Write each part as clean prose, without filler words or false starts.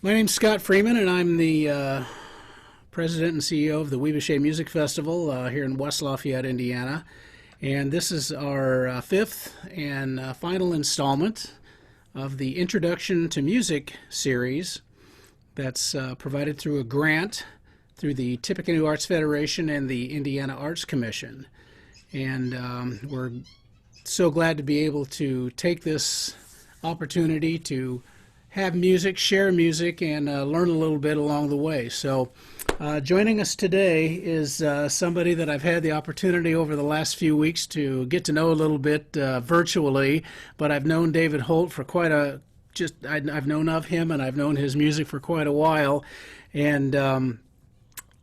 My name's Scott Freeman, and I'm the president and CEO of the Ouibache Music Festival here in West Lafayette, Indiana. And this is our fifth and final installment of the Introduction to Music series that's provided through a grant through the Tippecanoe Arts Federation and the Indiana Arts Commission. And we're so glad to be able to take this opportunity to have music, share music, and learn a little bit along the way. So joining us today is somebody that I've had the opportunity over the last few weeks to get to know a little bit virtually, but I've known David Holt for I've known of him and I've known his music for quite a while. And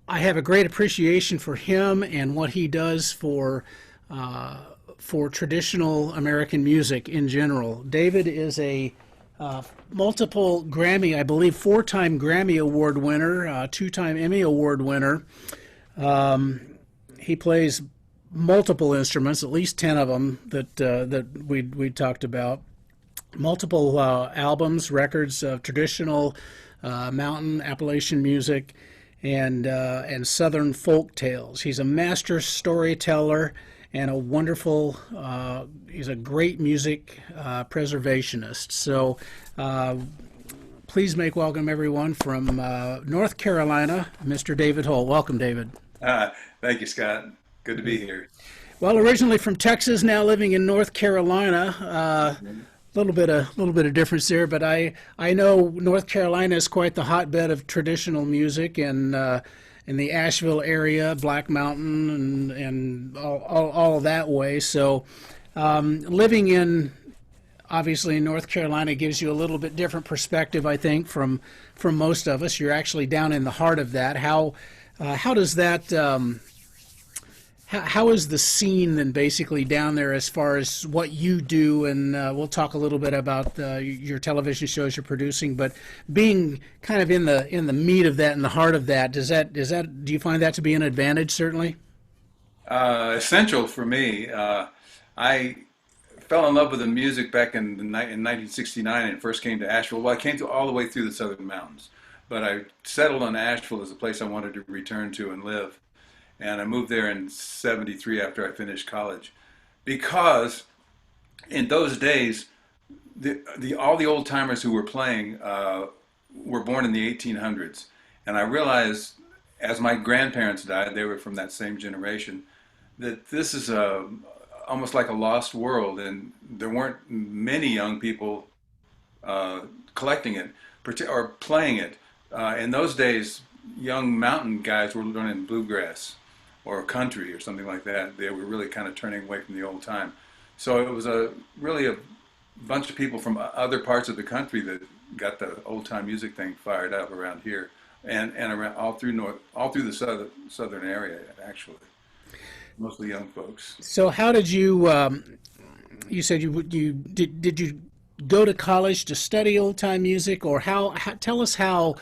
I have a great appreciation for him and what he does for traditional American music in general. David is a multiple Grammy, I believe, four-time Grammy Award winner, two-time Emmy Award winner. He plays multiple instruments, at least 10 of them that we talked about. Multiple albums, records of traditional mountain Appalachian music and Southern folk tales. He's a master storyteller and a wonderful, he's a great music preservationist. So please make welcome everyone from North Carolina, Mr. David Holt. Welcome, David. Thank you, Scott. Good to be here. Well, originally from Texas, now living in North Carolina. A little bit of difference there, but I know North Carolina is quite the hotbed of traditional music, and in the Asheville area, Black Mountain, and all that way. So living in, obviously, North Carolina gives you a little bit different perspective, I think, from most of us. You're actually down in the heart of that. How does that, how is the scene then basically down there as far as what you do? And we'll talk a little bit about your television shows you're producing, but being kind of in the meat of that, in the heart of that, do you find that to be an advantage? Certainly. Essential for me. I fell in love with the music back in 1969 and first came to Asheville. Well, I came all the way through the Southern Mountains, but I settled on Asheville as a place I wanted to return to and live. And I moved there in '73 after I finished college, because in those days, all the old timers who were playing were born in the 1800s, and I realized as my grandparents died, they were from that same generation, that this is almost like a lost world, and there weren't many young people collecting it or playing it. In those days, young mountain guys were learning bluegrass or country or something like that. They were really kind of turning away from the old time. So it was really a bunch of people from other parts of the country that got the old time music thing fired up around here, and around all through the southern area, actually, mostly young folks. So how did you? You said did you go to college to study old time music, or tell us how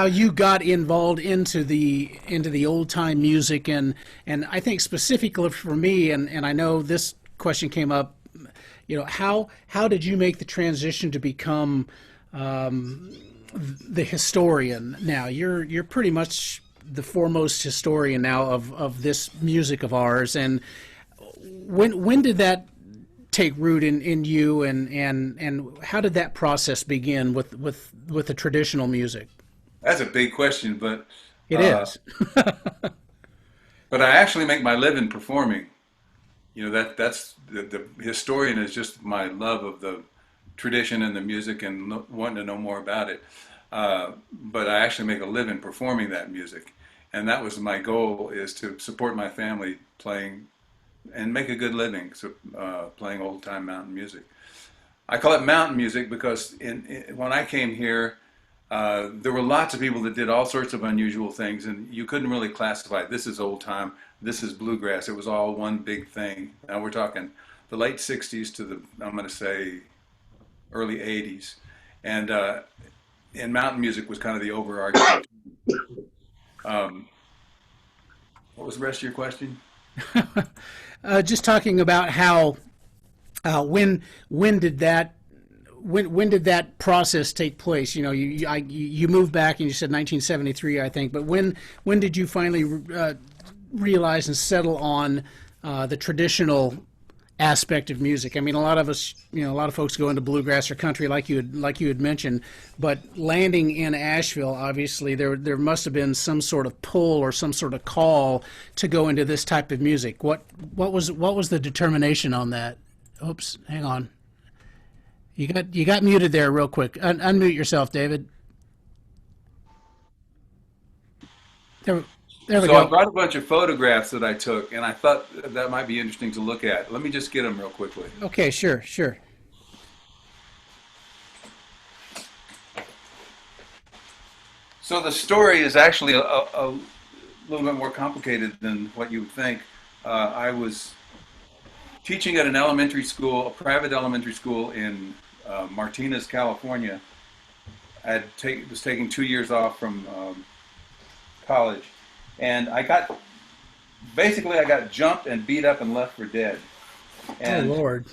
you got involved into the old time music, and I think specifically for me, and I know this question came up, how did you make the transition to become the historian? Now you're pretty much the foremost historian now of this music of ours, and when did that take root in you, and how did that process begin with the traditional music? That's a big question, but It is. but I actually make my living performing. That's the historian is just my love of the tradition and the music and wanting to know more about it. But I actually make a living performing that music, and that was my goal, is to support my family playing and make a good living, so playing old time mountain music. I call it mountain music because when I came here, there were lots of people that did all sorts of unusual things, and you couldn't really classify it. This is old time, this is bluegrass. It was all one big thing. Now we're talking the late '60s to I'm going to say, early '80s, and mountain music was kind of the overarching. What was the rest of your question? Just talking about how when did that when did that process take place? You know, you moved back and you said 1973, I think. But when did you finally realize and settle on the traditional aspect of music? I mean, a lot of us, you know, a lot of folks go into bluegrass or country, like you had mentioned. But landing in Asheville, obviously, there must have been some sort of pull or some sort of call to go into this type of music. What was the determination on that? Oops, hang on. You got muted there real quick. Unmute yourself, David. There, there we So I go. brought a bunch of photographs that I took, and I thought that might be interesting to look at. Let me just get them real quickly. Okay, sure, sure. So the story is actually a little bit more complicated than what you would think. I was teaching at an elementary school, a private elementary school in Martinez, California. Was taking 2 years off from college, and I got jumped and beat up and left for dead. Oh And Lord.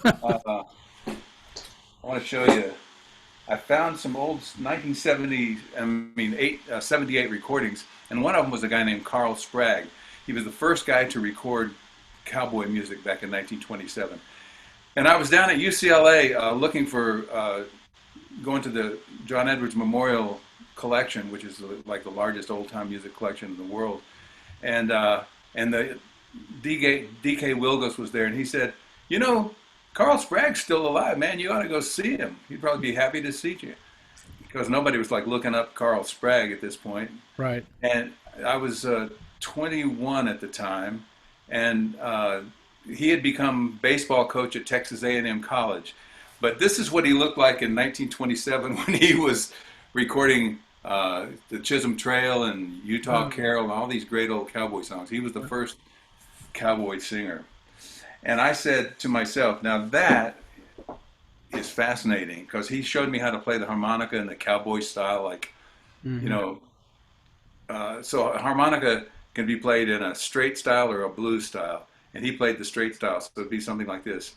I want to show you. I found some old 1970, 78 recordings, and one of them was a guy named Carl Spragg. He was the first guy to record cowboy music back in 1927. And I was down at UCLA looking for going to the John Edwards Memorial Collection, which is like the largest old-time music collection in the world. And the DK Wilgos was there, and he said, "You know, Carl Spragg's still alive, man. You ought to go see him. He'd probably be happy to see you." Because nobody was like looking up Carl Spragg at this point. Right. And I was 21 at the time, and he had become baseball coach at Texas A&M College. But this is what he looked like in 1927 when he was recording the Chisholm Trail and Utah Carol and all these great old cowboy songs. He was the first cowboy singer. And I said to myself, now that is fascinating, because he showed me how to play the harmonica in the cowboy style, like, you know, so a harmonica can be played in a straight style or a blues style. And he played the straight style, so it'd be something like this.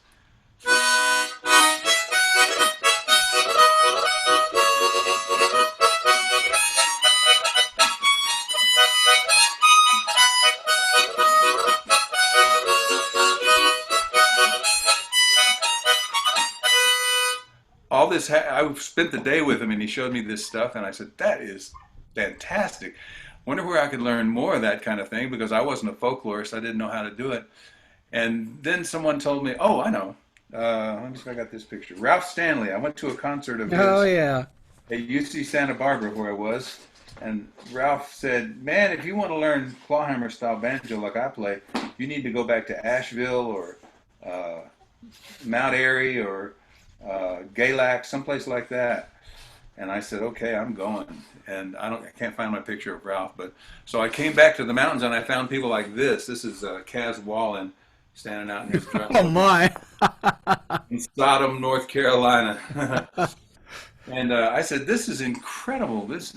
I spent the day with him, and he showed me this stuff, and I said, that is fantastic. Wonder where I could learn more of that kind of thing, because I wasn't a folklorist. I didn't know how to do it. And then someone told me, oh, I know. Let me see if I got this picture. Ralph Stanley. I went to a concert of his Oh yeah. at UC Santa Barbara, where I was. And Ralph said, man, if you want to learn clawhammer style banjo like I play, you need to go back to Asheville or Mount Airy or Galax, someplace like that. And I said, okay, I'm going. And I can't find my picture of Ralph, but so I came back to the mountains and I found people like this. This is Kaz Wallen standing out in his dress Oh my. in Sodom, North Carolina. And I said, this is incredible. This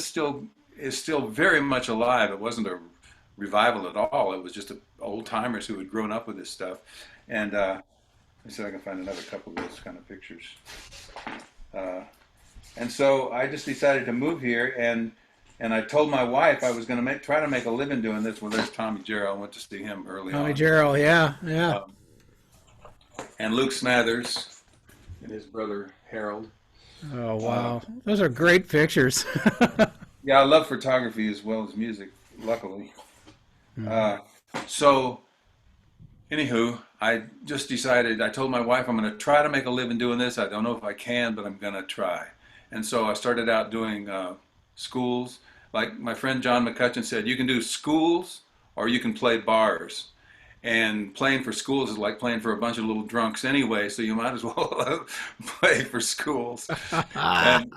still is still very much alive. It wasn't a revival at all. It was just old timers who had grown up with this stuff. And let me see if I can find another couple of those kind of pictures. And so I just decided to move here, and I told my wife I was going to try to make a living doing this. Well, there's Tommy Jarrell. I went to see him early Tommy on. Jarrell, yeah, yeah. And Luke Smathers and his brother Harold. Oh wow, those are great pictures. Yeah, I love photography as well as music, luckily. So, anywho, I just decided, I told my wife I'm going to try to make a living doing this. I don't know if I can, but I'm going to try. And so I started out doing schools. Like my friend John McCutcheon said, you can do schools or you can play bars. And playing for schools is like playing for a bunch of little drunks anyway, so you might as well play for schools. And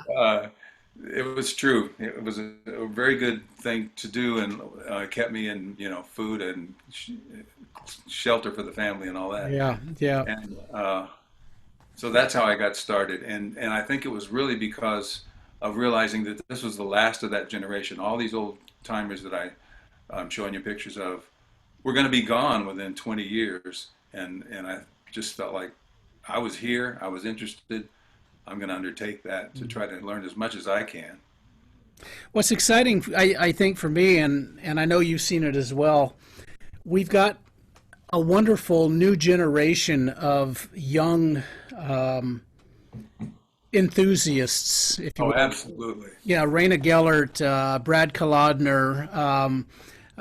it was true. It was a very good thing to do, and kept me in, food and shelter for the family and all that. Yeah, yeah. And so that's how I got started. And I think it was really because of realizing that this was the last of that generation. All these old timers that I'm showing you pictures of were going to be gone within 20 years. And I just felt like I was here, I was interested, I'm going to undertake that to try to learn as much as I can. What's exciting, I think, for me, and I know you've seen it as well, we've got a wonderful new generation of young enthusiasts, if you Oh, will. absolutely. Yeah, Raina Gellert, Brad Kolodner,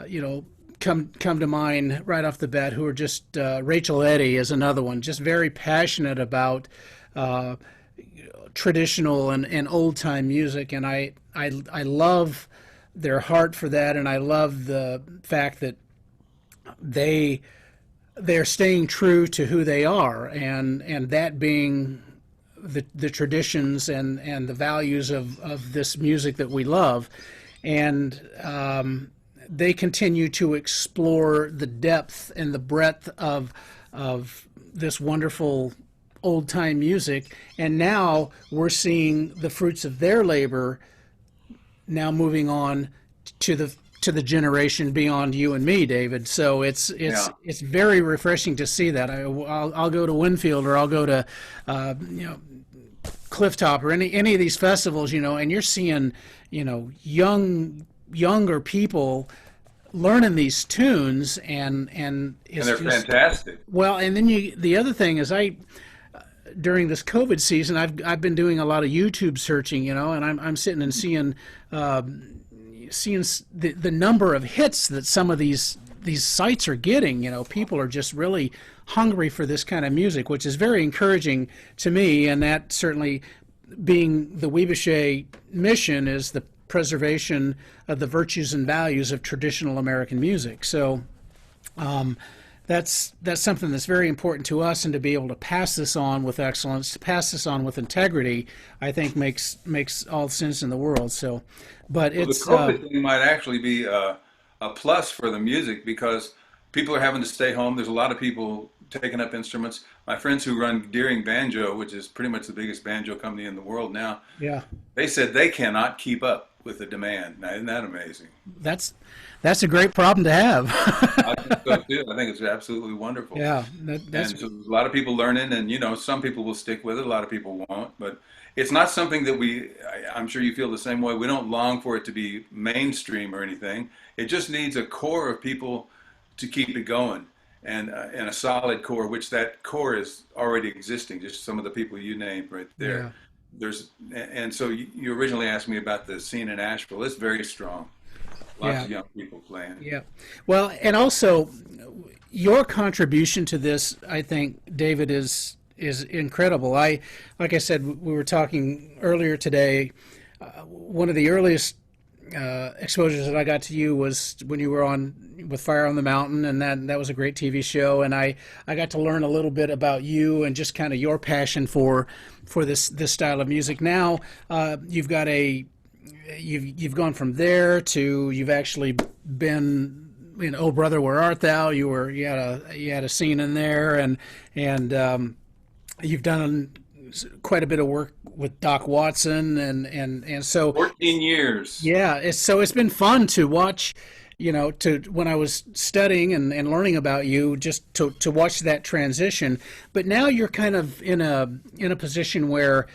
you know, come to mind right off the bat, who are just Rachel Eddy is another one, just very passionate about uh, traditional and old time music, and I love their heart for that, and I love the fact that they they're staying true to who they are, and that being the traditions and the values of this music that we love, and they continue to explore the depth and the breadth of this wonderful old time music, and now we're seeing the fruits of their labor now moving on to the generation beyond you and me, David. So Yeah. it's very refreshing to see that. I'll go to Winfield, or I'll go to you know, Clifftop, or any of these festivals, you know, and you're seeing, you know, younger people learning these tunes, and And it's they're just fantastic. well. And then the other thing is, during this COVID season, I've been doing a lot of YouTube searching, you know, and I'm sitting and seeing the number of hits that some of these sites are getting. You know, people are just really hungry for this kind of music, which is very encouraging to me. And that certainly, being the Ouibache mission, is the preservation of the virtues and values of traditional American music. So that's something that's very important to us, and to be able to pass this on with excellence, to pass this on with integrity, I think makes all sense in the world. So, but Well, the it's COVID thing might actually be a plus for the music because people are having to stay home. There's a lot of people taking up instruments. My friends who run Deering Banjo, which is pretty much the biggest banjo company in the world now, yeah, they said they cannot keep up with the demand. Now, isn't that amazing? that's that's a great problem to have. I think so too. I think it's absolutely wonderful. Yeah, that's And so there's a lot of people learning, and some people will stick with it, a lot of people won't. But it's not something that I'm sure you feel the same way. We don't long for it to be mainstream or anything. It just needs a core of people to keep it going, and a solid core, which that core is already existing. Just some of the people you named right yeah, there. And so you originally asked me about the scene in Asheville. It's very strong. Lots yeah. of young people playing. Yeah. Well, and also your contribution to this, I think, David, is incredible. Like I said, we were talking earlier today. One of the earliest exposures that I got to you was when you were on with Fire on the Mountain, and that was a great TV show. And I got to learn a little bit about you and just kind of your passion for this style of music. Now you've gone from there to, you've actually been in Oh Brother Where Art Thou. You had a scene in there, and you've done quite a bit of work with Doc Watson, and so 14 years. yeah, it's been fun to watch, to when I was studying and learning about you, just to watch that transition. But now you're kind of in a position where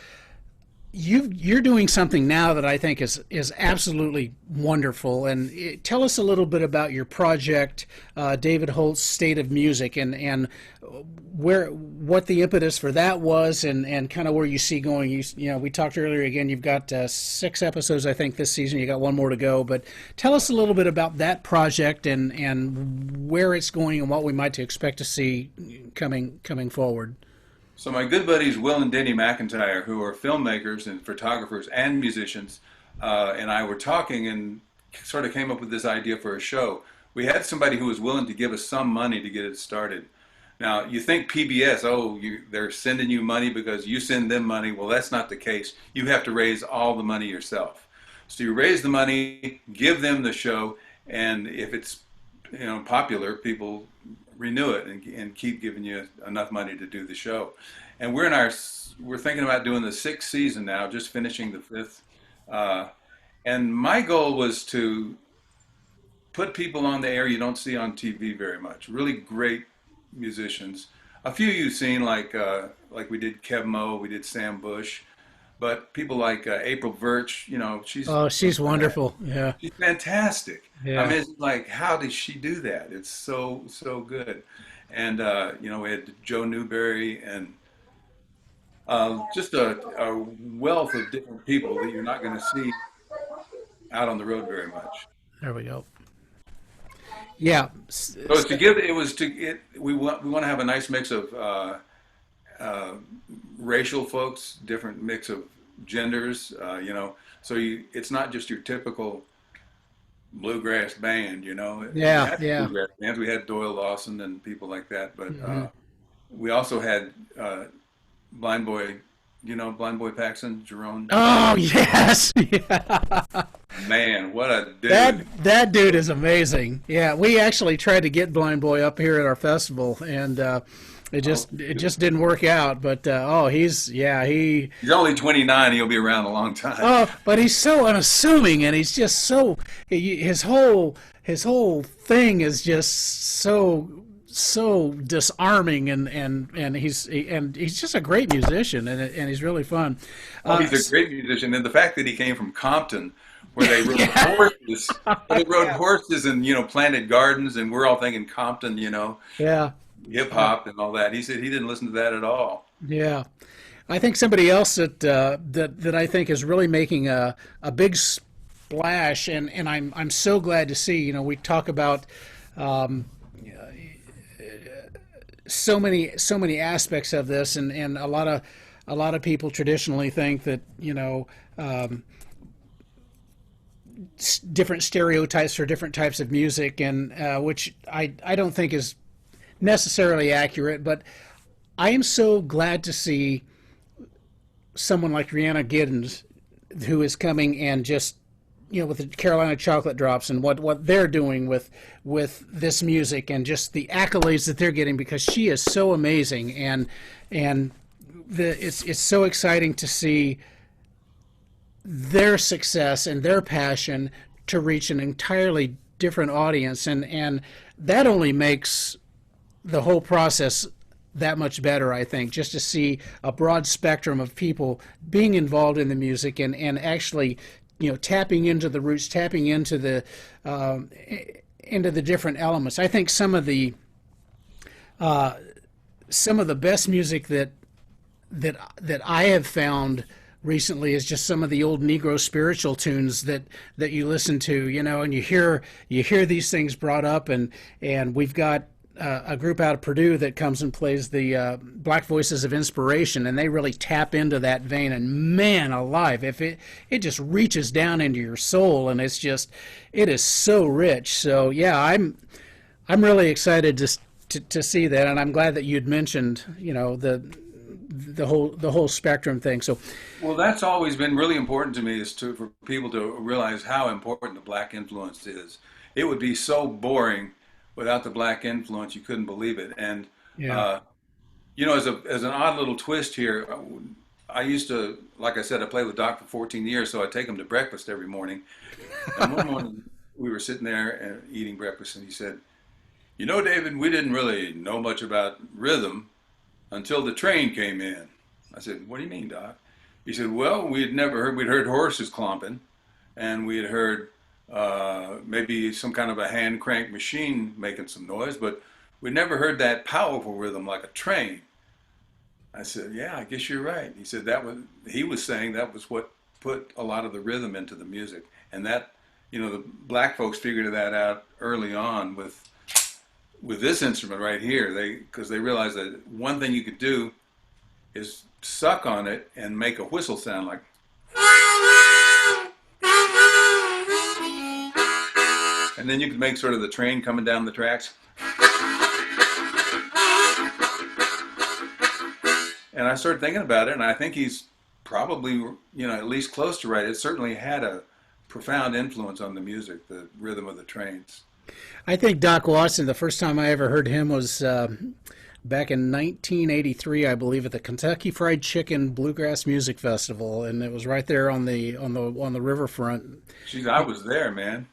you're doing something now that I think is absolutely wonderful. And tell us a little bit about your project, David Holt's State of Music, and what the impetus for that was, and kind of where you see going. We talked earlier again. You've got 6 episodes, I think, this season. You got one more to go. But tell us a little bit about that project and where it's going and what we might expect to see coming forward. So my good buddies Will and Denny McIntyre, who are filmmakers and photographers and musicians, and I were talking and sort of came up with this idea for a show. We had somebody who was willing to give us some money to get it started. Now, you think PBS, they're sending you money because you send them money. Well, that's not the case. You have to raise all the money yourself. So you raise the money, give them the show, and if it's popular, people renew it and keep giving you enough money to do the show. And we're thinking about doing the 6th season now, just finishing the 5th. And my goal was to put people on the air you don't see on TV very much. Really great musicians. A few you've seen, like we did Kev Mo, we did Sam Bush, But people like April Virch, Oh, she's wonderful. Yeah, she's fantastic. I yeah. mean, it's like, how did she do that? It's so good. And we had Joe Newberry and just a wealth of different people that you're not going to see out on the road very much. There we go. Yeah. So to give it was to it we want to have a nice mix of uh, racial folks, different mix of genders, So it's not just your typical bluegrass band. We Yeah, had yeah. bluegrass bands. We had Doyle Lawson and people like that, but Hmm. we also had Blind Boy, Blind Boy Paxson, Jerome. Oh yes, yeah. Man, what a dude! That dude is amazing. Yeah, we actually tried to get Blind Boy up here at our festival, and Oh, it just didn't work out. But he he's only 29. He'll be around a long time. but he's so unassuming, and he's just his whole thing is just so disarming, and he's just a great musician, and he's really fun. Oh, Uh, he's a great musician, and the fact that he came from Compton, where they rode yeah, horses, where they rode yeah, horses and planted gardens, and we're all thinking Compton, yeah, hip hop and all that. He said he didn't listen to that at all. yeah. I think somebody else that I think is really making a big splash, and I'm so glad to see. We talk about um, so many aspects of this, and a lot of people traditionally think that different stereotypes for different types of music, and which I don't think is necessarily accurate, but I am so glad to see someone like Rihanna Giddens, who is coming and just with the Carolina Chocolate Drops and what they're doing with this music and just the accolades that they're getting, because she is so amazing, and it's so exciting to see their success and their passion to reach an entirely different audience, and that only makes the whole process that much better, I think, just to see a broad spectrum of people being involved in the music, and actually, tapping into the roots, tapping um, into the different elements. I think some of the best music that I have found recently is just some of the old Negro spiritual tunes that you listen to, and you hear these things brought up, and we've got a group out of Purdue that comes and plays the Black Voices of Inspiration, and they really tap into that vein. And man alive, if it just reaches down into your soul, and it is so rich. So yeah, I'm really excited to see that, and I'm glad that you'd mentioned the whole spectrum thing. So Well, that's always been really important to me, is for people to realize how important the black influence is. It would be so boring without the black influence, you couldn't believe it. And yeah. uh, as an odd little twist here, I used to, like I said, I played with Doc for 14 years, so I take him to breakfast every morning. And one morning we were sitting there and eating breakfast, and he said, David, we didn't really know much about rhythm until the train came in. I said, what do you mean, Doc? He said, well, we'd heard horses clomping, and we had heard maybe some kind of a hand crank machine making some noise, but we never heard that powerful rhythm like a train. I said, yeah, I guess you're right. He said he was saying that was what put a lot of the rhythm into the music. And that, the black folks figured that out early on with this instrument right here. Because they realized that one thing you could do is suck on it and make a whistle sound like, and then you could make sort of the train coming down the tracks. And I started thinking about it, and I think he's probably, at least close to right. It certainly had a profound influence on the music, the rhythm of the trains. I think Doc Watson, the first time I ever heard him was back in 1983, I believe, at the Kentucky Fried Chicken Bluegrass Music Festival, and it was right there on the riverfront. Geez, I was there, man.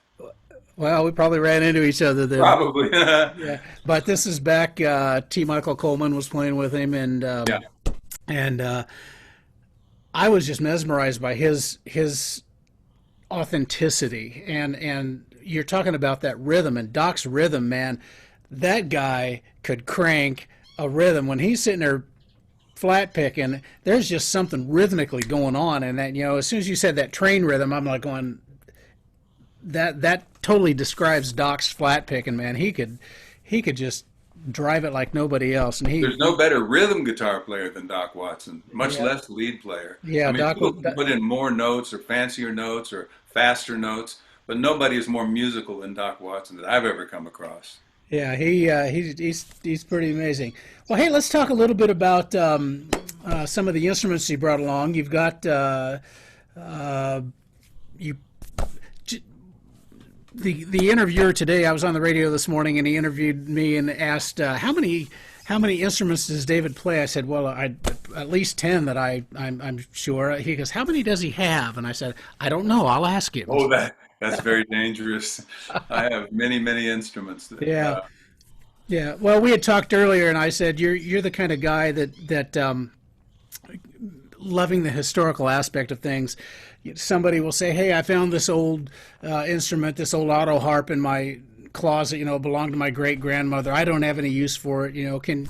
Well, we probably ran into each other then. Probably. Yeah, but this is back. T. Michael Coleman was playing with him, and Yeah. and I was just mesmerized by his authenticity, and you're talking about that rhythm and Doc's rhythm, man. That guy could crank a rhythm when he's sitting there flat picking. There's just something rhythmically going on, and that, as soon as you said that train rhythm, I'm like going, that totally describes Doc's flat picking, man. He could just drive it like nobody else, and There's no better rhythm guitar player than Doc Watson, much yeah, less lead player. I yeah, mean, Doc. people can put in more notes or fancier notes or faster notes, but nobody is more musical than Doc Watson that I've ever come across. Yeah, he's pretty amazing. Well, hey, let's talk a little bit about some of the instruments you brought along. You've got uh, you the interviewer today. I was on the radio this morning, and he interviewed me and asked how many instruments does David play. I said, well, at least 10 that I'm sure. He goes, how many does he have? And I said, I don't know. I'll ask him. Oh, that's very dangerous. I have many, many instruments. Yeah, yeah. Well, we had talked earlier, and I said you're the kind of guy that loving the historical aspect of things. Somebody will say, "Hey, I found this old instrument, this old auto harp in my closet. It belonged to my great grandmother. I don't have any use for it. Can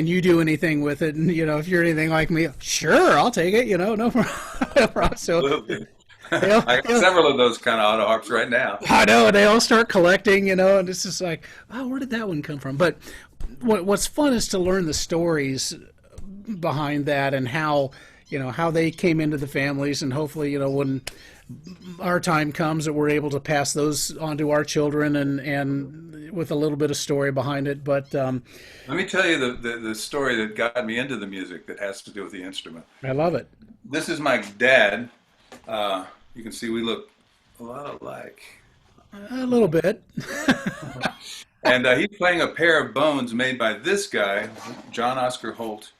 you do anything with it? And if you're anything like me, sure, I'll take it. No problem. No problem." So Absolutely. they'll, I got they'll, several of those kind of auto harps right now. I know they all start collecting, and it's just like, oh, where did that one come from? But what's fun is to learn the stories behind that and how they came into the families, and hopefully, when our time comes that we're able to pass those on to our children and with a little bit of story behind it. But Let me tell you the story that got me into the music that has to do with the instrument. I love it. This is my dad. You can see we look a lot alike. A little bit. And he's playing a pair of bones made by this guy, John Oscar Holt,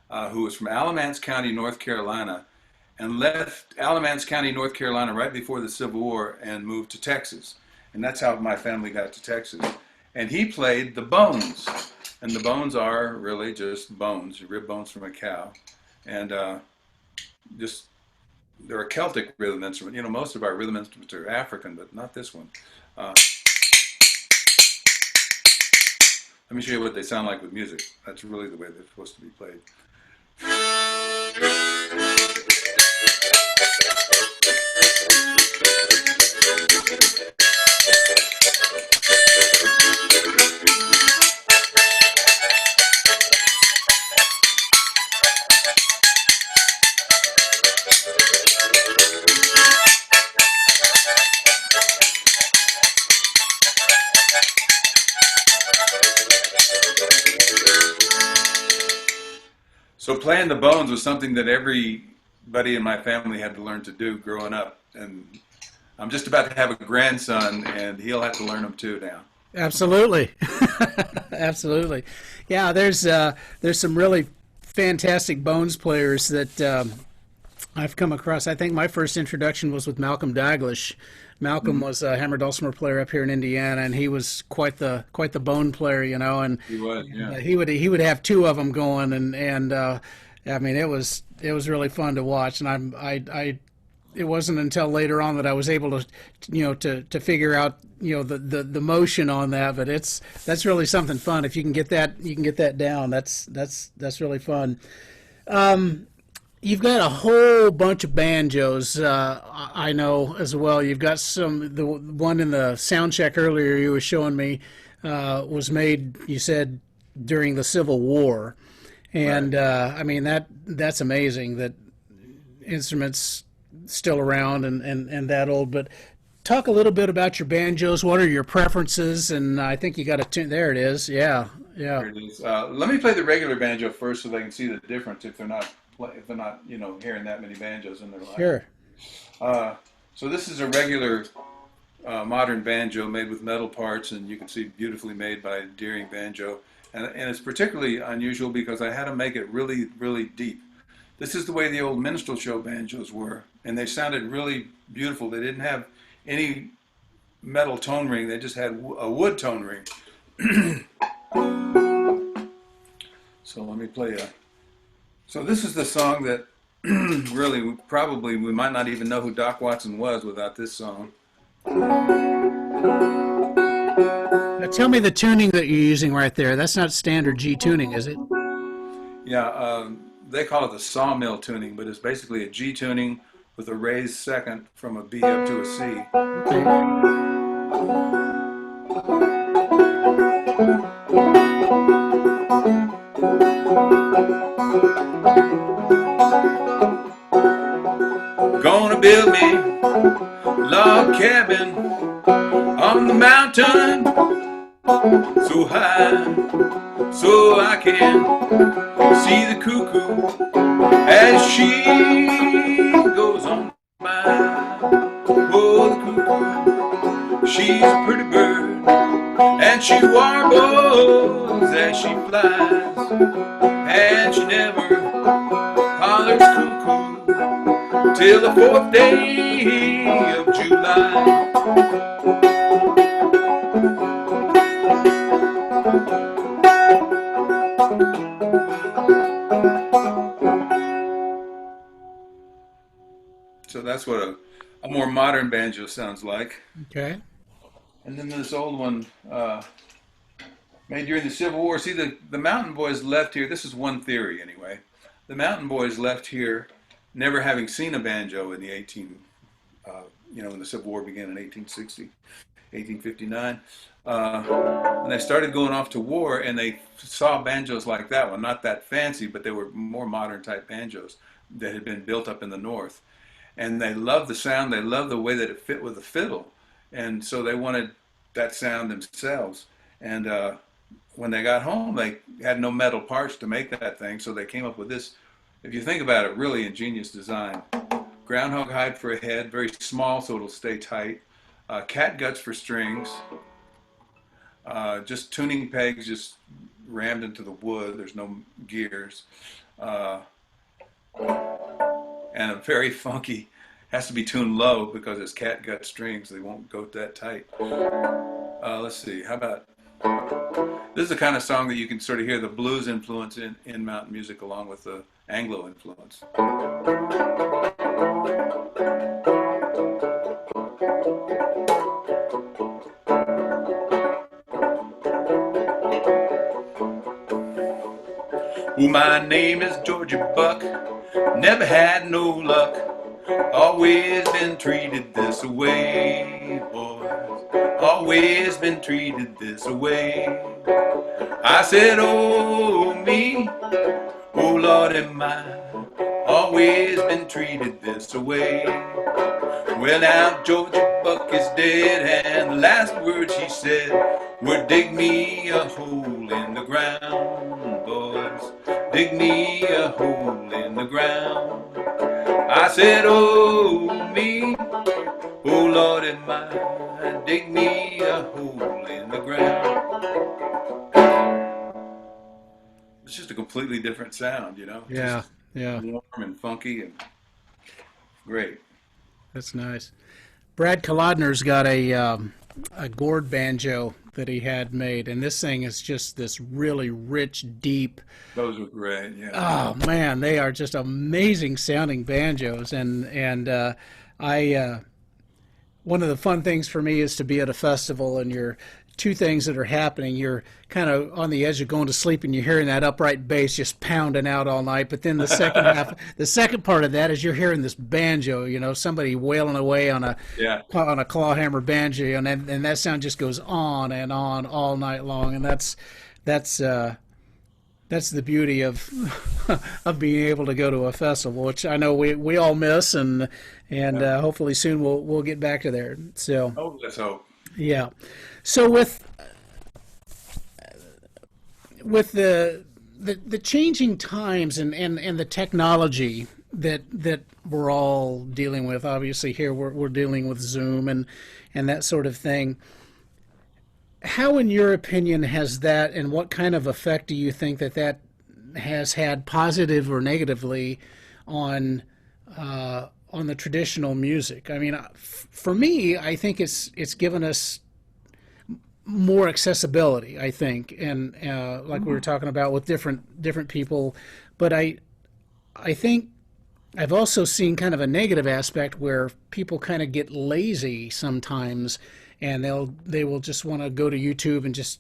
who was from Alamance County, North Carolina, and left Alamance County, North Carolina right before the Civil War and moved to Texas. And that's how my family got to Texas. And he played the bones. And the bones are really just bones, rib bones from a cow. And just they're a Celtic rhythm instrument. Most of our rhythm instruments are African, but not this one. Let me show you what they sound like with music. That's really the way they're supposed to be played. So playing the bones was something that everybody in my family had to learn to do growing up. And I'm just about to have a grandson, and he'll have to learn them too now. Absolutely. Absolutely. Yeah, there's some really fantastic bones players that I've come across. I think my first introduction was with Malcolm Daglish. Malcolm was a hammer dulcimer player up here in Indiana, and he was quite the bone player, and He was, yeah. he would have two of them going, and I mean it was really fun to watch, and I it wasn't until later on that I was able to figure out the motion on that, but that's really something fun if you can get that down. That's really fun. You've got a whole bunch of banjos, I know as well. You've got the one in the sound check earlier you were showing me was made, you said, during the Civil War. And Right. I mean, that's amazing that instruments still around and that old. But talk a little bit about your banjos. What are your preferences? And I think you got a tune. There it is. Yeah, yeah. Here it is. Let me play the regular banjo first so they can see the difference if they're not hearing that many banjos in their life. Sure. So this is a regular modern banjo made with metal parts, and you can see beautifully made by Deering Banjo. And it's particularly unusual because I had to make it really, really deep. This is the way the old minstrel show banjos were, and they sounded really beautiful. They didn't have any metal tone ring, they just had a wood tone ring. So let me play So this is the song that really, we might not even know who Doc Watson was without this song. Now tell me the tuning that you're using right there. That's not standard G tuning, is it? Yeah, they call it the sawmill tuning, but it's basically a G tuning with a raised second from a B up to a C. Okay. Gonna build me a log cabin on the mountain so high so I can see the cuckoo as she goes on by. Oh, the cuckoo, she's a pretty bird, and she warbles as she flies, and she never hollers cuckoo till the 4th day of July. So that's what a more modern banjo sounds like. Okay. And then this old one, made during the Civil War. See, the Mountain Boys left here. This is one theory, anyway. The Mountain Boys left here, never having seen a banjo in the when the Civil War began in 1860, 1859. And they started going off to war, and they saw banjos like that one, not that fancy, but they were more modern type banjos that had been built up in the North. And they loved the sound. They loved the way that it fit with the fiddle, and so they wanted that sound themselves. And when they got home, they had no metal parts to make that thing, so they came up with this. If you think about it, really ingenious design. Groundhog hide for a head, very small, so it'll stay tight. Cat guts for strings. Just tuning pegs, just rammed into the wood. There's no gears. Uh, and a very funky, has to be tuned low because it's cat gut strings. They won't go that tight. Let's see, how about, this is the kind of song that you can sort of hear the blues influence in mountain music along with the Anglo influence. Oh, my name is Georgia Buck, never had no luck, always been treated this way, boys, always been treated this way. I said, oh me, oh Lordy my, always been treated this way. Well now Georgia Buck is dead, and the last words he said were, dig me a hole in the ground, boys, dig me a hole in the ground. I said, oh me, oh Lordy my, dig me a hole in the ground. It's just a completely different sound, Yeah. just Yeah. warm and funky and great. That's nice. Brad Kolodner's got a gourd banjo that he had made, and this thing is just this really rich, deep. Those were great, yeah. Oh man, they are just amazing sounding banjos, and I one of the fun things for me is to be at a festival and you're two things that are happening. You're kind of on the edge of going to sleep and you're hearing that upright bass just pounding out all night. But then the second half, the second part of that is you're hearing this banjo, somebody wailing away on a Yeah. clawhammer banjo, and that sound just goes on and on all night long. And that's the beauty of of being able to go to a festival, which I know we all miss, and hopefully soon we'll get back to there. So Oh, let's hope. yeah, so with the changing times and the technology that we're all dealing with, obviously here we're dealing with Zoom and that sort of thing. How, in your opinion, has that, and what kind of effect do you think that has had, positive or negatively, on the traditional music? I mean, for me, I think it's given us more accessibility. I think, and like we were talking about with different people, but I think I've also seen kind of a negative aspect where people kind of get lazy sometimes, and they will just want to go to YouTube and just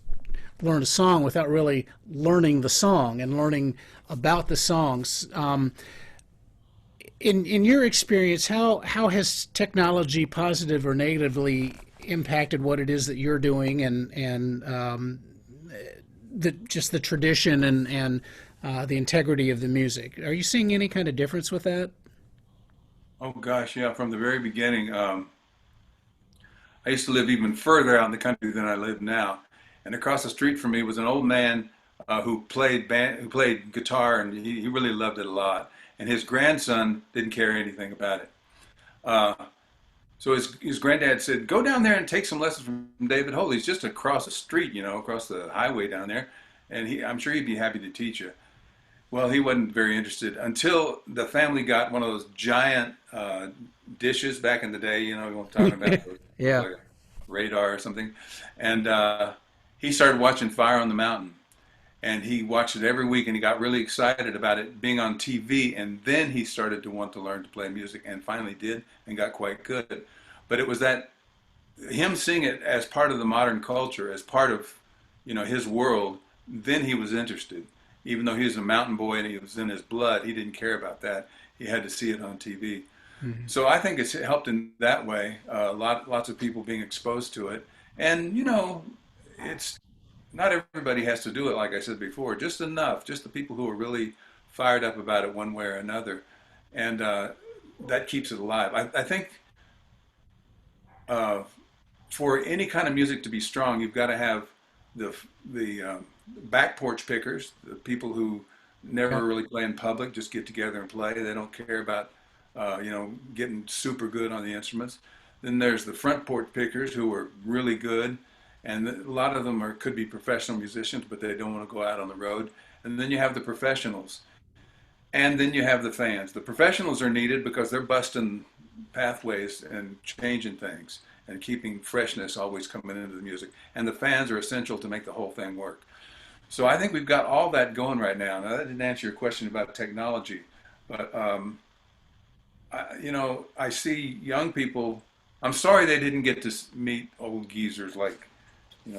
learn a song without really learning the song and learning about the songs. In your experience, how has technology positive or negatively impacted what it is that you're doing, and just the tradition and the integrity of the music? Are you seeing any kind of difference with that? Oh gosh, yeah. From the very beginning, I used to live even further out in the country than I live now, and across the street from me was an old man who played guitar, and he really loved it a lot. And his grandson didn't care anything about it. Uh, so his granddad said, "Go down there and take some lessons from David Holt. He's just across the street, across the highway down there, and I'm sure he'd be happy to teach you." Well, he wasn't very interested until the family got one of those giant dishes back in the day. You know what I'm talking about? Yeah. Like a radar or something. And he started watching Fire on the Mountain. And he watched it every week, and he got really excited about it being on TV. And then he started to want to learn to play music, and finally did, and got quite good. But it was that him seeing it as part of the modern culture, as part of his world. Then he was interested. Even though he was a mountain boy and he was in his blood, he didn't care about that. He had to see it on TV. Mm-hmm. So I think it's helped in that way. Lots of people being exposed to it, and it's not everybody has to do it. Like I said before, just enough, just the people who are really fired up about it one way or another, and that keeps it alive. I think uh, for any kind of music to be strong, you've got to have the back porch pickers, the people who Yeah. never really play in public, just get together and play. They don't care about getting super good on the instruments. Then there's the front porch pickers who are really good, and a lot of them could be professional musicians, but they don't want to go out on the road. And then you have the professionals, and then you have the fans. The professionals are needed because they're busting pathways and changing things and keeping freshness always coming into the music. And the fans are essential to make the whole thing work. So I think we've got all that going right now. Now that didn't answer your question about technology, but I see young people. I'm sorry they didn't get to meet old geezers like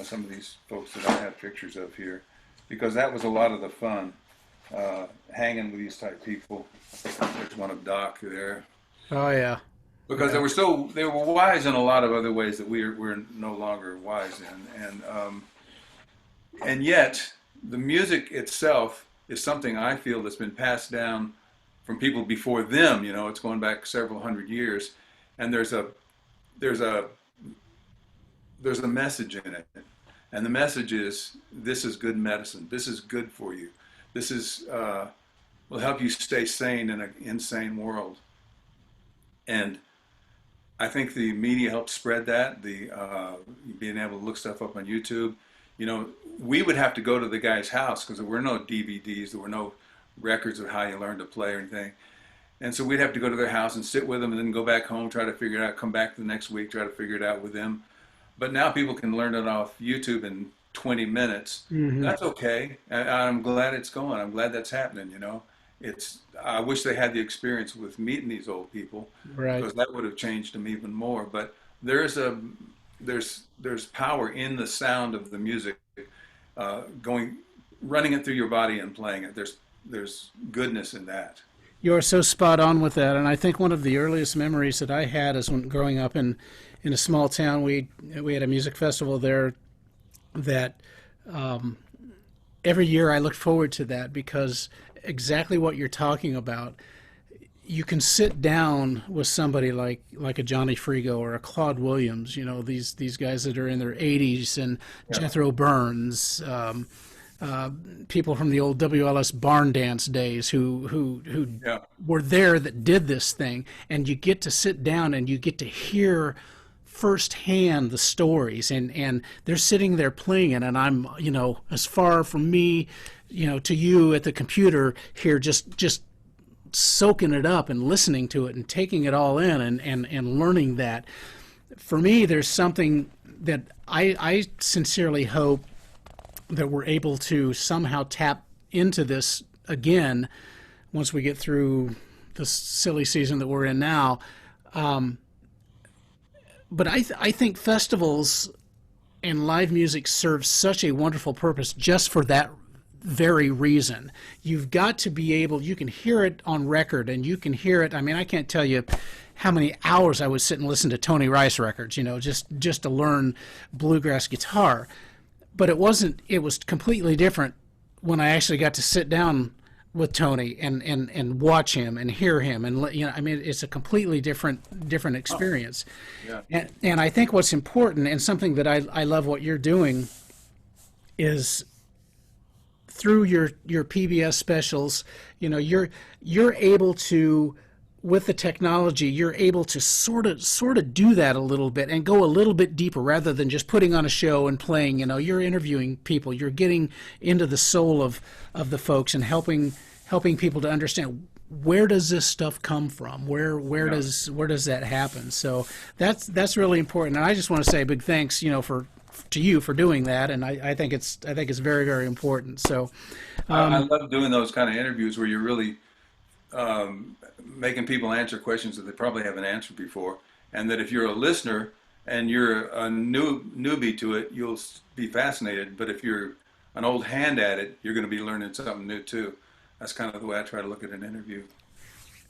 some of these folks that I have pictures of here, because that was a lot of the fun, hanging with these type people. There's one of Doc there, Oh yeah. because Yeah. they were wise in a lot of other ways that we're no longer wise in, and yet the music itself is something I feel that's been passed down from people before them. It's going back several hundred years, and there's a there's a message in it, and the message is, this is good medicine. This is good for you. This is will help you stay sane in an insane world. And I think the media helped spread that. The being able to look stuff up on YouTube. We would have to go to the guy's house because there were no DVDs, there were no records of how you learn to play or anything. And so we'd have to go to their house and sit with them, and then go back home, try to figure it out, come back the next week, try to figure it out with them. But now people can learn it off YouTube in 20 minutes. Hmm. That's okay. I'm glad it's going. I'm glad that's happening. I wish they had the experience with meeting these old people, Right. because that would have changed them even more. But there's power in the sound of the music, running it through your body and playing it. There's goodness in that. You're so spot on with that, and I think one of the earliest memories that I had is when growing up in a small town. We had a music festival there that every year I looked forward to that, because exactly what you're talking about. You can sit down with somebody like a Johnny Frigo or a Claude Williams, these guys that are in their 80s, and Yeah. Jethro Burns, people from the old WLS barn dance days who Yeah. were there, that did this thing, and you get to sit down and you get to hear firsthand the stories, and they're sitting there playing it, and I'm as far from me to you at the computer here, just soaking it up and listening to it and taking it all in, and learning that. For me, there's something that I sincerely hope that we're able to somehow tap into this again once we get through the silly season that we're in now. Um, but I think festivals and live music serve such a wonderful purpose just for that very reason. You've got to be able, you can hear it on record and you can hear it. I mean, I can't tell you how many hours I would sit and listen to Tony Rice records, just to learn bluegrass guitar. But it was completely different when I actually got to sit down with Tony and watch him and hear him, and I mean, it's a completely different experience. Yeah. And I think what's important, and something that I love what you're doing, is through your PBS specials, you're able to, with the technology, you're able to sort of do that a little bit and go a little bit deeper rather than just putting on a show and playing. You're interviewing people, you're getting into the soul of the folks and helping people to understand, where does this stuff come from? Where does that happen? So that's really important. And I just want to say a big thanks, to you for doing that. And I think it's very, very important. So I love doing those kind of interviews where you're really making people answer questions that they probably haven't answered before, and that if you're a listener and you're a newbie to it, you'll be fascinated. But if you're an old hand at it, you're going to be learning something new too. That's kind of the way I try to look at an interview.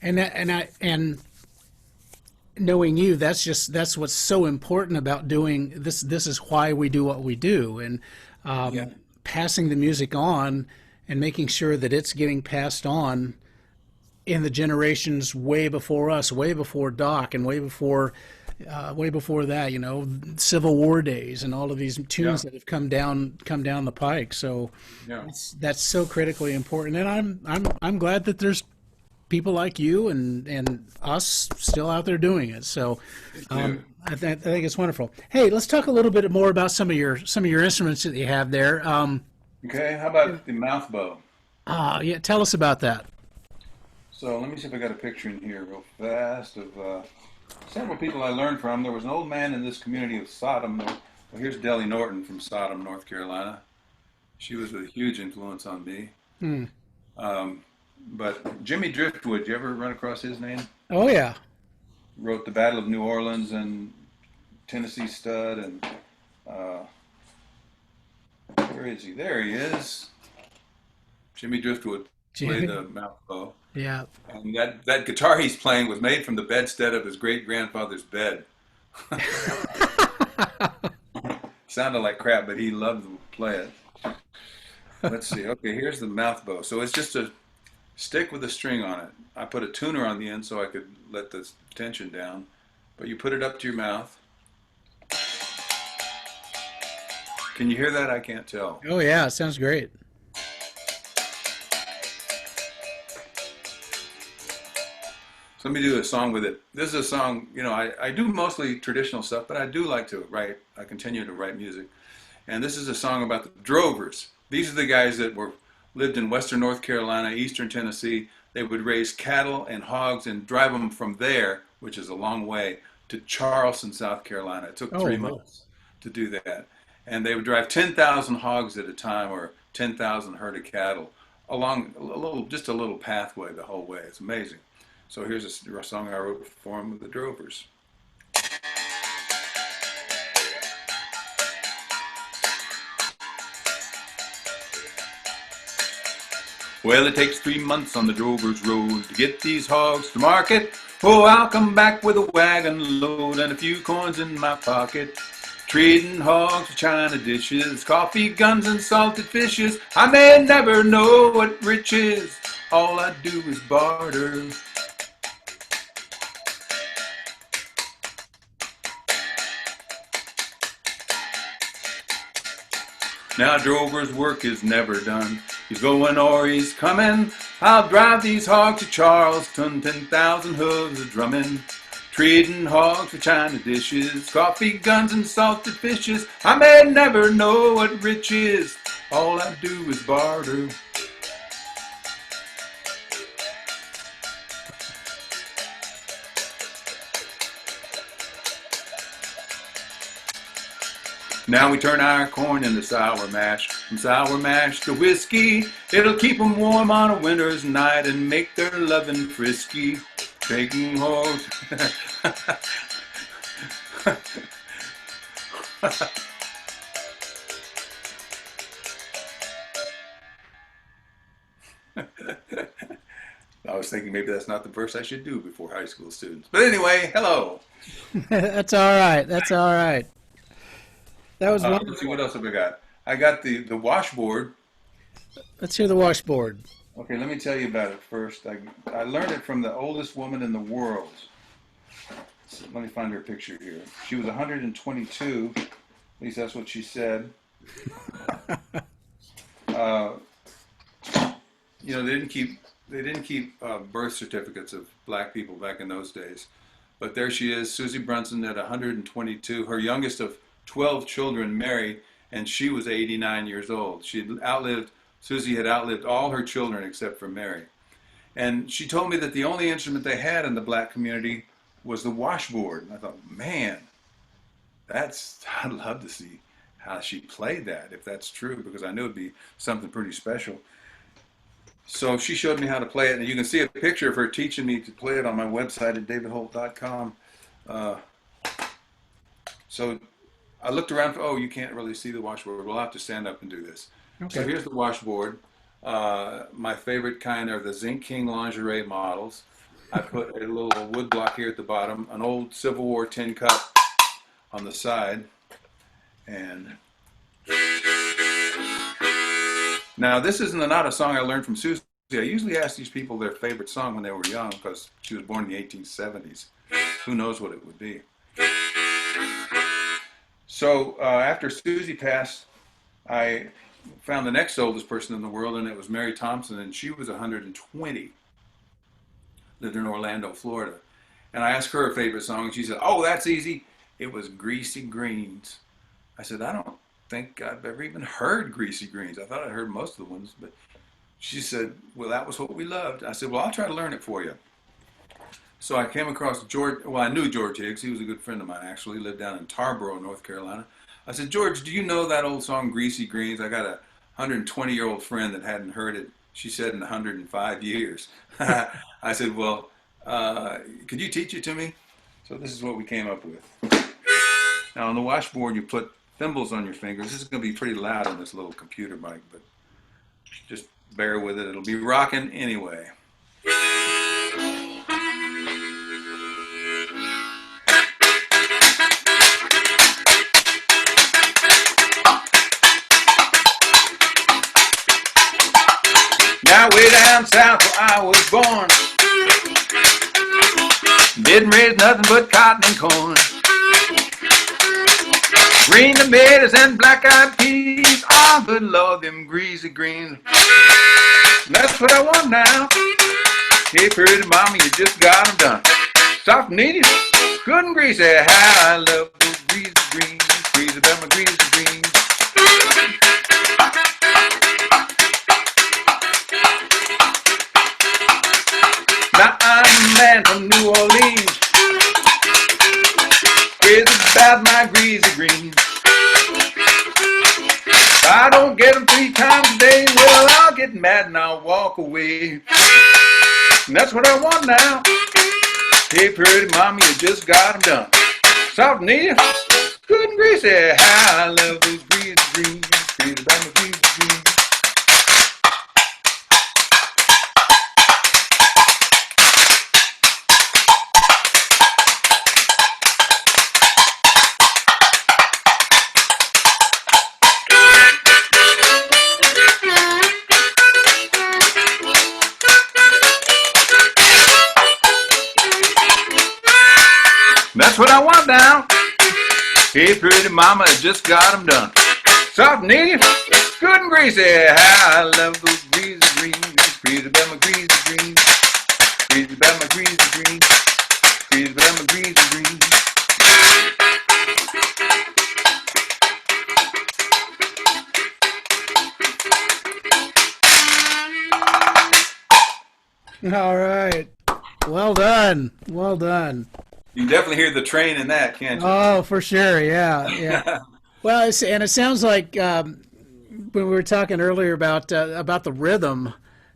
And knowing you, that's what's so important about doing this. This is why we do what we do, and passing the music on and making sure that it's getting passed on in the generations way before us, way before Doc, and way before that, Civil War days and all of these tunes that have come down the pike. So that's so critically important. And I'm glad that there's people like you and us still out there doing it. So I think it's wonderful. Hey, let's talk a little bit more about some of your instruments that you have there. Okay, how about the mouth bow? Yeah, tell us about that. So let me see if I got a picture in here real fast of several people I learned from. There was an old man in this community of Sodom. Well, here's Deli Norton from Sodom, North Carolina. She was a huge influence on me. But Jimmy Driftwood, you ever run across his name? Oh, yeah. Wrote the Battle of New Orleans and Tennessee Stud. And where is he? There he is. Jimmy Driftwood played the mouth bow. Yeah. And that guitar he's playing was made from the bedstead of his great-grandfather's bed. Sounded like crap, but he loved to play it. Let's see. Okay, here's the mouth bow. So it's just a stick with a string on it. I put a tuner on the end so I could let the tension down. But you put it up to your mouth. Can you hear that? I can't tell. Oh, yeah. It sounds great. So let me do a song with it. This is a song, I do mostly traditional stuff, but I do like to write. I continue to write music. And this is a song about the drovers. These are the guys that lived in western North Carolina, eastern Tennessee. They would raise cattle and hogs and drive them from there, which is a long way, to Charleston, South Carolina. It took 3 months to do that. And they would drive 10,000 hogs at a time, or 10,000 herd of cattle along just a little pathway the whole way. It's amazing. So here's a song I wrote for him with the Drovers. Well, it takes 3 months on the Drovers Road to get these hogs to market. Oh, I'll come back with a wagon load and a few coins in my pocket. Trading hogs for china dishes, coffee, guns, and salted fishes. I may never know what rich is. All I do is barter. Now Drover's work is never done. He's going or he's coming. I'll drive these hogs to Charleston, 10,000 hooves a drumming. Trading hogs for china dishes, coffee, guns, and salted fishes. I may never know what rich is. All I do is barter. Now we turn our corn into sour mash. From sour mash to whiskey, it'll keep 'em warm on a winter's night and make their lovin' frisky. Taking hold. I was thinking maybe that's not the verse I should do before high school students. But anyway, hello. That's all right. That's all right. That was Let's see, wonderful. what else have I got? I got the washboard. Let's hear the washboard. Okay, let me tell you about it first. I learned it from the oldest woman in the world. So let me find her picture here. She was 122. At least that's what she said. Uh, they didn't keep birth certificates of black people back in those days. But there she is, Susie Brunson at 122, her youngest of 12 children married, and she was 89 years old. Susie had outlived all her children except for Mary. And she told me that the only instrument they had in the black community was the washboard. And I thought, man, I'd love to see how she played that, if that's true, because I knew it'd be something pretty special. So she showed me how to play it, and you can see a picture of her teaching me to play it on my website at davidholt.com. So I looked around oh, you can't really see the washboard. We'll have to stand up and do this. So Okay. here's the washboard. My favorite kind are the Zinc King lingerie models. I put a little wood block here at the bottom, an old Civil War tin cup on the side, and now this isn't not a song I learned from Susie. I usually ask these people their favorite song when they were young because she was born in the 1870s. Who knows what it would be? So after Susie passed, I found the next oldest person in the world, and it was Mary Thompson, and she was 120. Lived in Orlando, Florida. And I asked her her favorite song, and she said, "Oh, that's easy. It was Greasy Greens." I said, "I don't think I've ever even heard Greasy Greens. I thought I'd heard most of the ones." But she said, "Well, that was what we loved." I said, "Well, I'll try to learn it for you." So I came across George. Well, I knew George Higgs. He was a good friend of mine, actually. He lived down in Tarboro, North Carolina. I said, "George, do you know that old song, Greasy Greens? I got a 120-year-old friend that hadn't heard it," she said, "in 105 years. I said, "Well, could you teach it to me?" So this is what we came up with. Now on the washboard, you put thimbles on your fingers. This is going to be pretty loud on this little computer mic, but just bear with it. It'll be rocking anyway. Now way down south where I was born, didn't raise nothing but cotton and corn. Green tomatoes and black-eyed peas, oh good Lord, them greasy greens. That's what I want now. Hey pretty mama, you just got 'em done. Soft and easy, good and greasy. How I love those greasy greens, crazy about my greasy greens. Now I'm a man from New Orleans, crazy about my greasy greens. If I don't get them 3 times a day, well, I'll get mad and I'll walk away. And that's what I want now. Hey, pretty mama, you just got 'em done. Soft and easy, good and greasy. How I love those greasy greens, crazy about my greasy greens. That's what I want now. Hey, pretty mama, just got 'em done. Soft and easy, good and greasy. How I love those greasy greens. Crazy about my greasy greens. Crazy about my greasy greens. Crazy about my greasy greens. All right. Well done. Well done. You can definitely hear the train in that, can't you? Oh, for sure. Yeah. Yeah. Well, and it sounds like when we were talking earlier about the rhythm.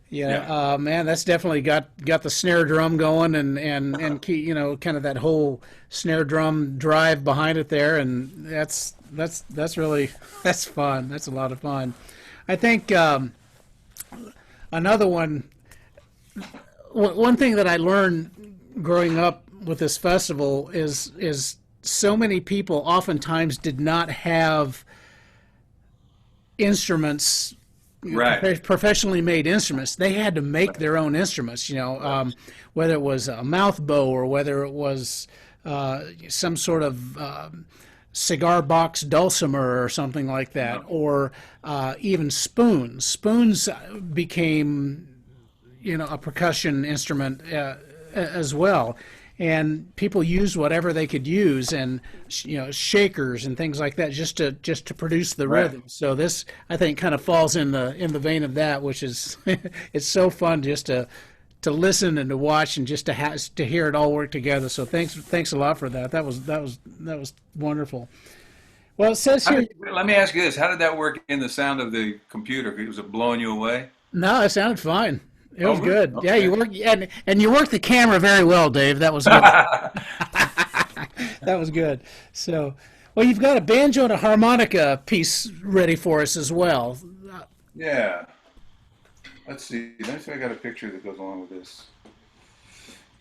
Yeah, Yeah. man, that's definitely got the snare drum going and key, kind of that whole snare drum drive behind it there, and that's really that's fun. That's a lot of fun. I think another one thing that I learned growing up with this festival is so many people oftentimes did not have instruments, Right. professionally made instruments. They had to make their own instruments, whether it was a mouth bow or whether it was some sort of cigar box dulcimer or something like that, or even spoons. Spoons became, a percussion instrument as well. And people used whatever they could use, and shakers and things like that, just to produce the Right. rhythm. So this, I think, kind of falls in the vein of that, which is it's so fun just to listen and to watch and just to hear it all work together. So thanks a lot for that. That was wonderful. Well, it says here. Let me ask you this: how did that work in the sound of the computer? Was it blowing you away? No, it sounded fine. It Oh, was really? good. Yeah, Okay. you work and you worked the camera very well, Dave. That was good. That was good. So, well, you've got a banjo and a harmonica piece ready for us as well. Yeah. Let's see. Let me see if I got a picture that goes along with this.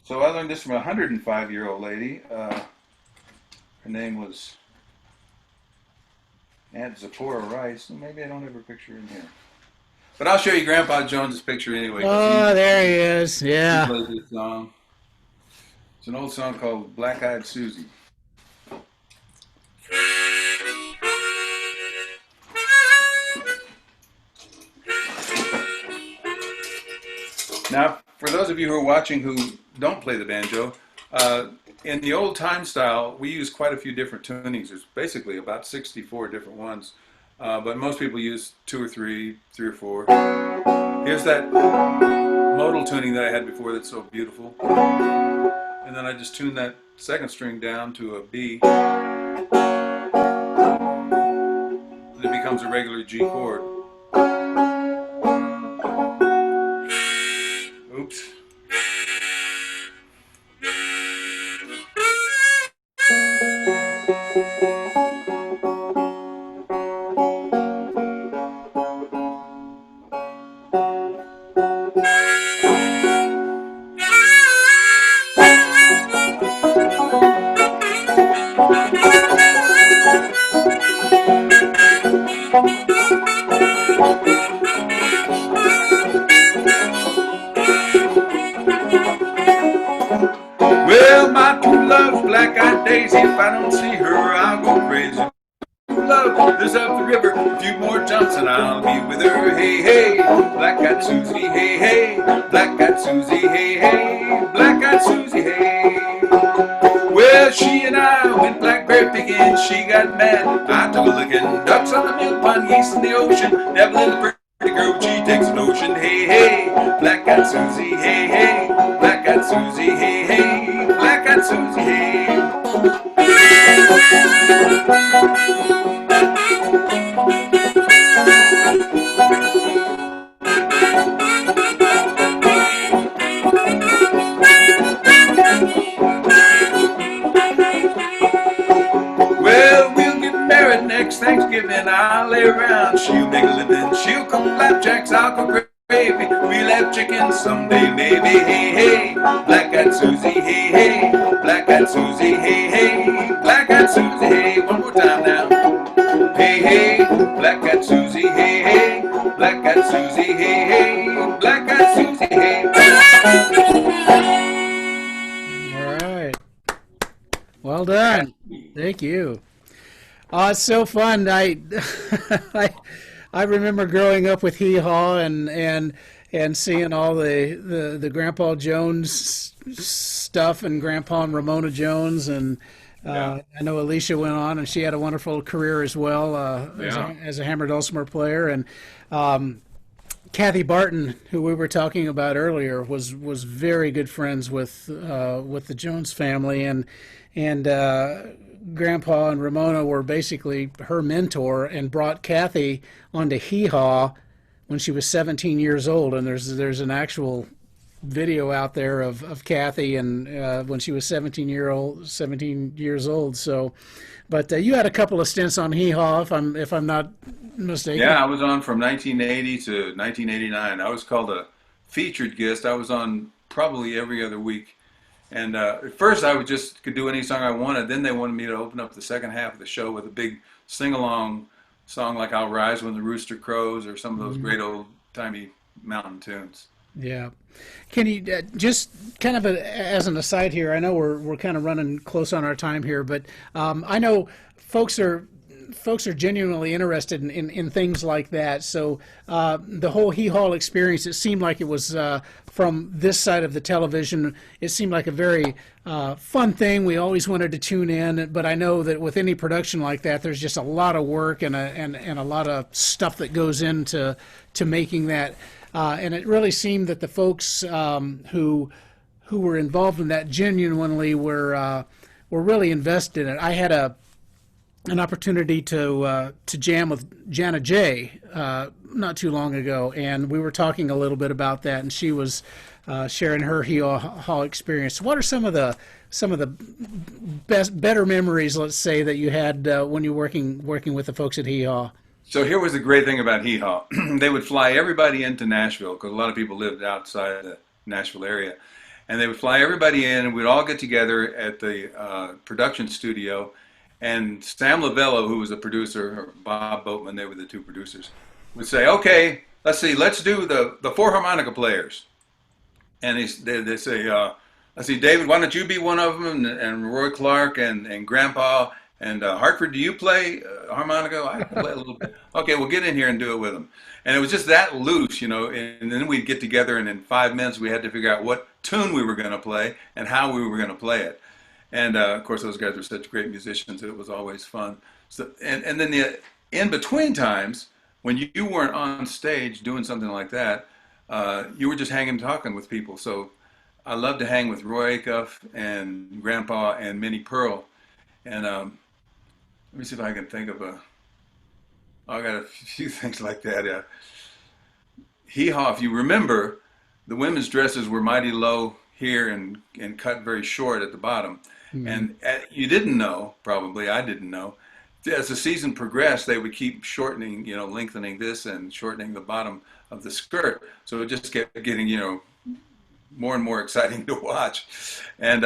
So I learned this from a 105-year-old lady. Her name was Aunt Zipporah Rice. Maybe I don't have her picture in here. But I'll show you Grandpa Jones's picture anyway, because Oh, there he is. he Yeah. plays this song. It's an old song called Black Eyed Susie. Now, for those of you who are watching who don't play the banjo, in the old time style, we use quite a few different tunings. There's basically about 64 different ones, but most people use two or three or four. Here's that modal tuning that I had before that's so beautiful. And then I just tune that second string down to a B. And it becomes a regular G chord. Oops. Well, my true love's black-eyed Daisy. If I don't see her, I'll go crazy. Love, there's up the river, a few more jumps and I'll be with her. Hey, hey, black-eyed Susie, hey, hey, black-eyed Susie, hey, hey, black-eyed Susie, hey. Well, she and I went blackberry picking, she got mad. I took a licking, ducks on the mill pond, geese in the ocean, devil in the pretty girl, she takes a notion. Hey, hey, black-eyed Susie, hey, hey, black-eyed Susie, hey, hey, black-eyed Susie, hey. Well, we'll get married next Thanksgiving. I'll lay around. She'll make a living. She'll cook flapjacks. I'll cook gravy. We'll have chicken someday, maybe. Hey, hey, black-eyed Susie. Hey, hey, black-eyed Susie. Hey, hey, black-eyed Susie. Hey, one more time now. Hey, hey, black-eyed Susie. Hey, hey, black-eyed Susie. Hey, hey, black-eyed Susie. Hey. All right. Well done. Thank you. Oh, it's so fun. I remember growing up with Hee Haw and seeing all the Grandpa Jones stuff and Grandpa and Ramona Jones, and Yeah. I know Alicia went on and she had a wonderful career as well, Yeah. as a hammer dulcimer player, and Kathy Barton, who we were talking about earlier, was very good friends with the Jones family, and Grandpa and Ramona were basically her mentor, and brought Kathy onto Hee Haw when she was 17 years old. And there's an actual video out there of Kathy and when she was 17 years old. So, but you had a couple of stints on Hee Haw, if I'm not mistaken. Yeah, I was on from 1980 to 1989. I was called a featured guest. I was on probably every other week. And at first I could do any song I wanted. Then they wanted me to open up the second half of the show with a big sing-along song like I'll Rise When the Rooster Crows or some of those great old-timey mountain tunes. Yeah. Can you just kind of as an aside here? I know we're kind of running close on our time here, but I know folks are genuinely interested in things like that. So the whole Hee Haw experience, it seemed like it was from this side of the television. It seemed like a very fun thing. We always wanted to tune in, but I know that with any production like that, there's just a lot of work and a lot of stuff that goes into making that. And it really seemed that the folks who were involved in that genuinely were really invested in it. I had an opportunity to jam with Jana Jay not too long ago, and we were talking a little bit about that, and she was sharing her Hee Haw experience. What are some of the better memories, let's say, that you had when you were working with the folks at Hee Haw? So here was the great thing about Hee Haw. They would fly everybody into Nashville because a lot of people lived outside the Nashville area. And they would fly everybody in, and we'd all get together at the production studio. And Sam Lavello, who was a producer, or Bob Boatman, they were the two producers, would say, okay, let's do the four harmonica players. And they say, let's see, David, why don't you be one of them? And Roy Clark and Grandpa. And Hartford, do you play harmonica? I play a little bit. Okay, we'll get in here and do it with them. And it was just that loose, and then we'd get together, and in 5 minutes we had to figure out what tune we were going to play and how we were going to play it. And of course, those guys were such great musicians, it was always fun. So, and then the in-between times, when you weren't on stage doing something like that, you were just hanging talking with people. So I loved to hang with Roy Acuff and Grandpa and Minnie Pearl. And let me see if I can think of I got a few things like that. Hee Haw, if you remember, the women's dresses were mighty low here and cut very short at the bottom. Mm-hmm. And you didn't know, probably, I didn't know, as the season progressed, they would keep shortening, lengthening this and shortening the bottom of the skirt. So it just kept getting, more and more exciting to watch. And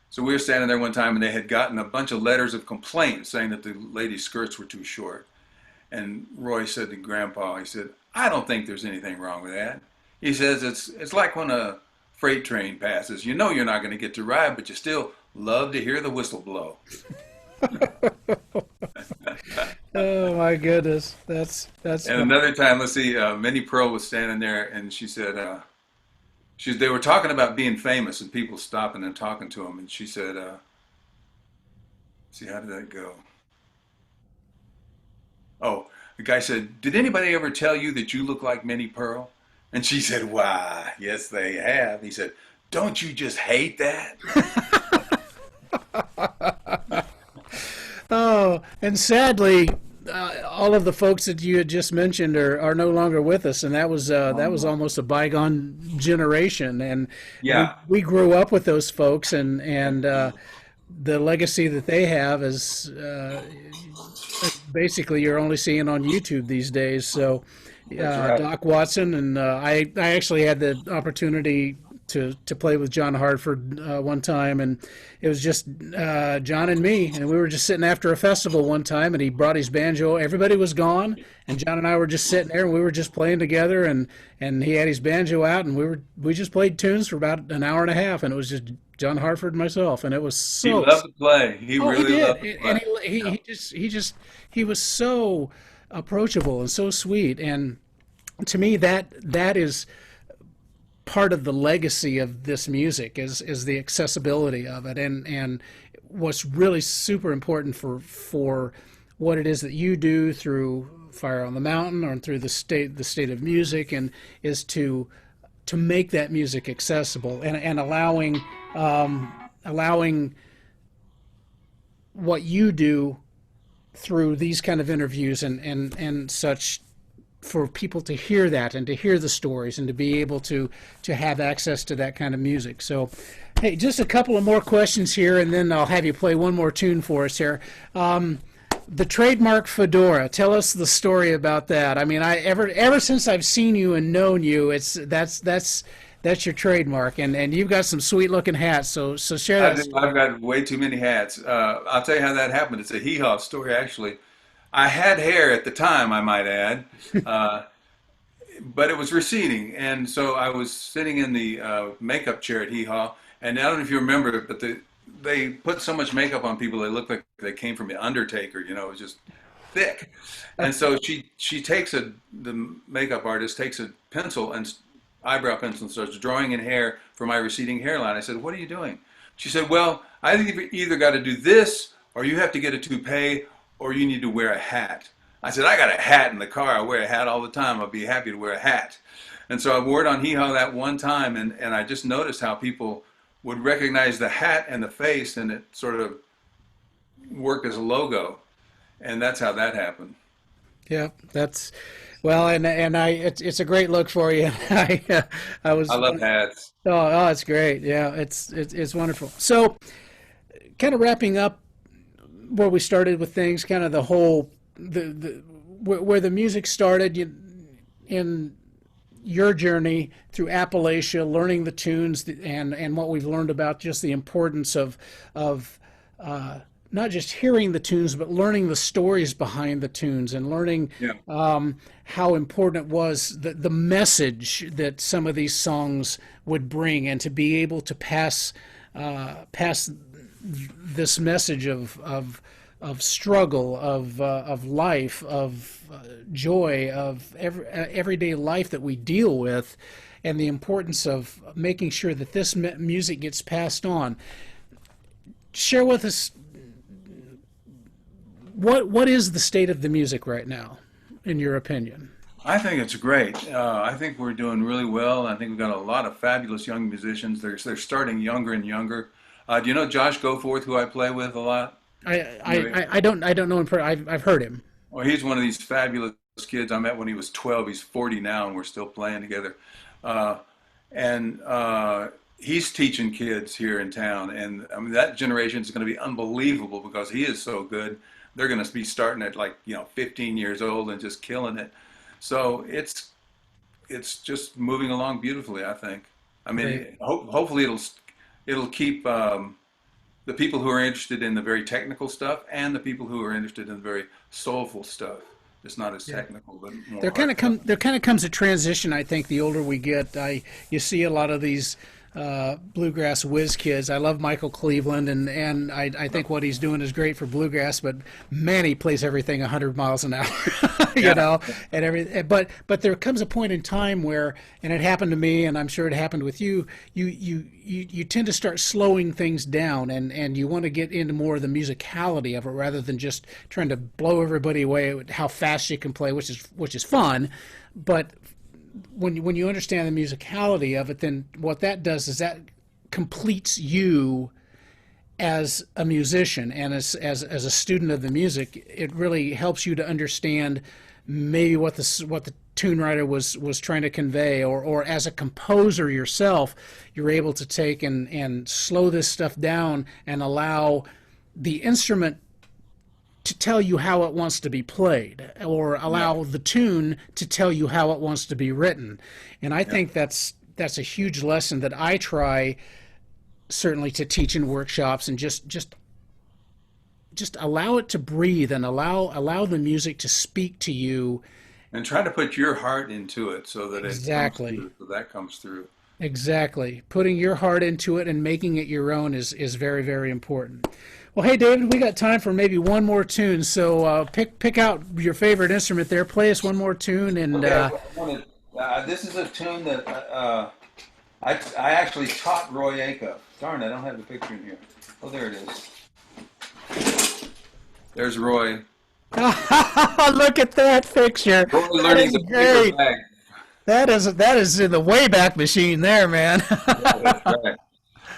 so we were standing there one time, and they had gotten a bunch of letters of complaint saying that the ladies' skirts were too short. And Roy said to Grandpa, he said, I don't think there's anything wrong with that. He says, it's like when a freight train passes. You know you're not going to get to ride, but you still love to hear the whistle blow. Oh my goodness, that's. And fun. Another time, let's see, Minnie Pearl was standing there, and she said, they were talking about being famous and people stopping and talking to them, and she said, see, how did that go? Oh, the guy said, did anybody ever tell you that you look like Minnie Pearl? And she said, why, yes, they have. He said, don't you just hate that? Oh, and sadly, all of the folks that you had just mentioned are no longer with us, and that was almost a bygone generation. And yeah, we grew up with those folks, and the legacy that they have is basically you're only seeing on YouTube these days. So, right. Doc Watson and I actually had the opportunity to play with John Hartford one time, and it was just John and me, and we were just sitting after a festival one time, and he brought his banjo. Everybody was gone, and John and I were just sitting there, and we were just playing together, and he had his banjo out, and we just played tunes for about an hour and a half, and it was just John Hartford and myself, and it was so. He loved to play. He really loved to play. And he was so approachable and so sweet, and to me that is part of the legacy of this music is the accessibility of it, and what's really super important for what it is that you do through Fire on the Mountain or through the state of music, and is to make that music accessible, and allowing what you do through these kind of interviews and such, for people to hear that and to hear the stories and to be able to have access to that kind of music. So, hey, just a couple of more questions here, and then I'll have you play one more tune for us here. The trademark fedora. Tell us the story about that. I mean, ever since I've seen you and known you, that's your trademark, and you've got some sweet looking hats. So share I that do. story. I've got way too many hats. I'll tell you how that happened. It's a hee-haw story, actually. I had hair at the time, I might add, uh, but it was receding, and so I was sitting in the makeup chair at Hee Haw, and I don't know if you remember it, but they put so much makeup on people they looked like they came from the Undertaker. It was just thick, and so she takes the makeup artist takes a pencil and eyebrow pencil and starts drawing in hair for my receding hairline. I said, "What are you doing?" She said, "Well, I think you've either got to do this, or you have to get a toupee, or you need to wear a hat." I said, "I got a hat in the car. I wear a hat all the time. I'll be happy to wear a hat." And so I wore it on Hee Haw that one time, and I just noticed how people would recognize the hat and the face, and it sort of worked as a logo. And that's how that happened. Yeah, that's well, and it's a great look for you. I I was love hats. it's great. Yeah, it's wonderful. So, kind of wrapping up where we started with things, kind of the whole the where the music started in your journey through Appalachia, learning the tunes and what we've learned about just the importance of not just hearing the tunes, but learning the stories behind the tunes, and learning Yeah. how important it was, the message that some of these songs would bring, and to be able to pass this message of struggle, of life, of joy, of everyday life that we deal with, and the importance of making sure that this music gets passed on. Share with us, what is the state of the music right now, in your opinion? I think it's great. I think we're doing really well. I think we've got a lot of fabulous young musicians. They're starting younger and younger. Do you know Josh Goforth, who I play with a lot? I You know, I don't know him. I've heard him. well, he's one of these fabulous kids I met when he was 12. He's 40 now, and we're still playing together. Uh, and he's teaching kids here in town. And I mean, that generation is going to be unbelievable because he is so good. They're going to be starting at, like, 15 years old and just killing it. So it's just moving along beautifully, I think. I Great. mean, hopefully it'll keep the people who are interested in the very technical stuff and the people who are interested in the very soulful stuff. It's not as Yeah. technical, but more heartfelt. There kind of comes a transition. I think the older we get, you see a lot of these bluegrass whiz kids. I love Michael Cleveland, and I think what he's doing is great for bluegrass. But man, he plays everything 100 miles an hour, you Yeah. know, and But there comes a point in time where, and it happened to me, and I'm sure it happened with you. You tend to start slowing things down, and you want to get into more of the musicality of it rather than just trying to blow everybody away with how fast you can play, which is fun, but when you understand the musicality of it, then what that does is that completes you as a musician, and as a student of the music. It really helps you to understand maybe what the tune writer was trying to convey, or as a composer yourself, you're able to take and slow this stuff down and allow the instrument to tell you how it wants to be played, or Yeah. allow the tune to tell you how it wants to be written. And I Yeah. think that's a huge lesson that I try certainly to teach in workshops, and just allow it to breathe, and allow the music to speak to you. And try to put your heart into it so that it comes Exactly. through, so that comes through. Exactly. Putting your heart into it and making it your own is very, very important. Well, hey, David, we got time for maybe one more tune. So pick out your favorite instrument there. Play us one more tune, and Okay, this is a tune that I actually taught Roy Acuff. Darn, I don't have the picture in here. Oh, there it is. There's Roy Look at that picture. Roy That learning is the paper great. bag. That is in the Wayback Machine there, man. Yeah, that's right.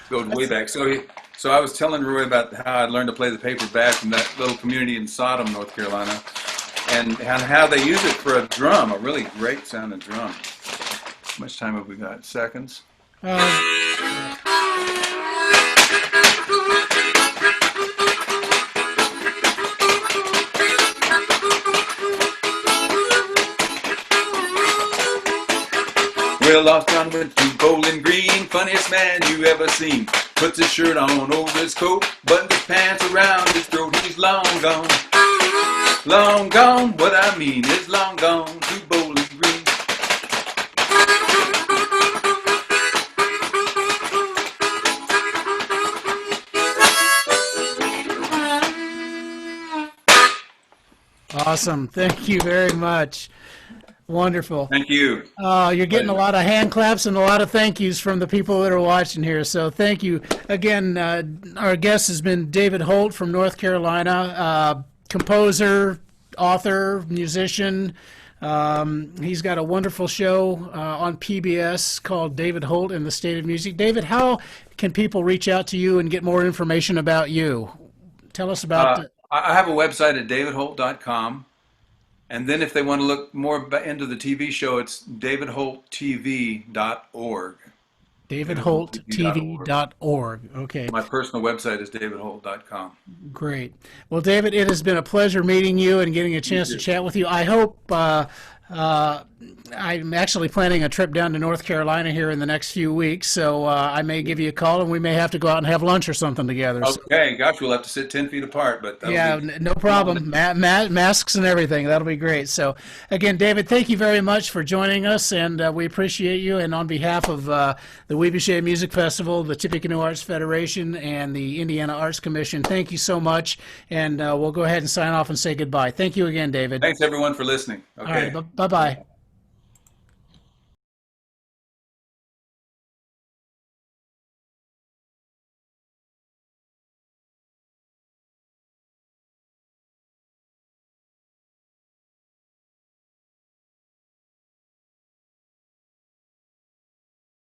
Goes way back. So I was telling Roy about how I learned to play the paper bag from that little community in Sodom, North Carolina, and how they use it for a drum, a really great sounding drum. How much time have we got? Seconds? Uh, Well, lost John went to Bowling Green, funniest man you ever seen. Puts his shirt on over his coat, buttons his pants around his throat. He's long gone, long gone. What I mean is long gone to Bowling Green. awesome. Thank you very much. Wonderful. Thank you. You're getting a lot of hand claps and a lot of thank yous from the people that are watching here. So thank you. Again, our guest has been David Holt from North Carolina, composer, author, musician. He's got a wonderful show on PBS called David Holt and the State of Music. David, how can people reach out to you and get more information about you? Tell us about. I have a website at davidholt.com. And then if they want to look more into the TV show, it's davidholttv.org. davidholttv.org. Okay, My personal website is davidholt.com. great. Well, David, it has been a pleasure meeting you and getting a chance to chat with you. I hope I'm actually planning a trip down to North Carolina here in the next few weeks, so I may give you a call and we may have to go out and have lunch or something together. Okay, gosh, we'll have to sit 10 feet apart, but Yeah, no problem. Masks and everything. That'll be great. So, again, David, thank you very much for joining us, and we appreciate you. And on behalf of the Ouibache Music Festival, the Tippecanoe Arts Federation, and the Indiana Arts Commission, thank you so much. And we'll go ahead and sign off and say goodbye. Thank you again, David. thanks everyone for listening. All Okay. right, bye-bye.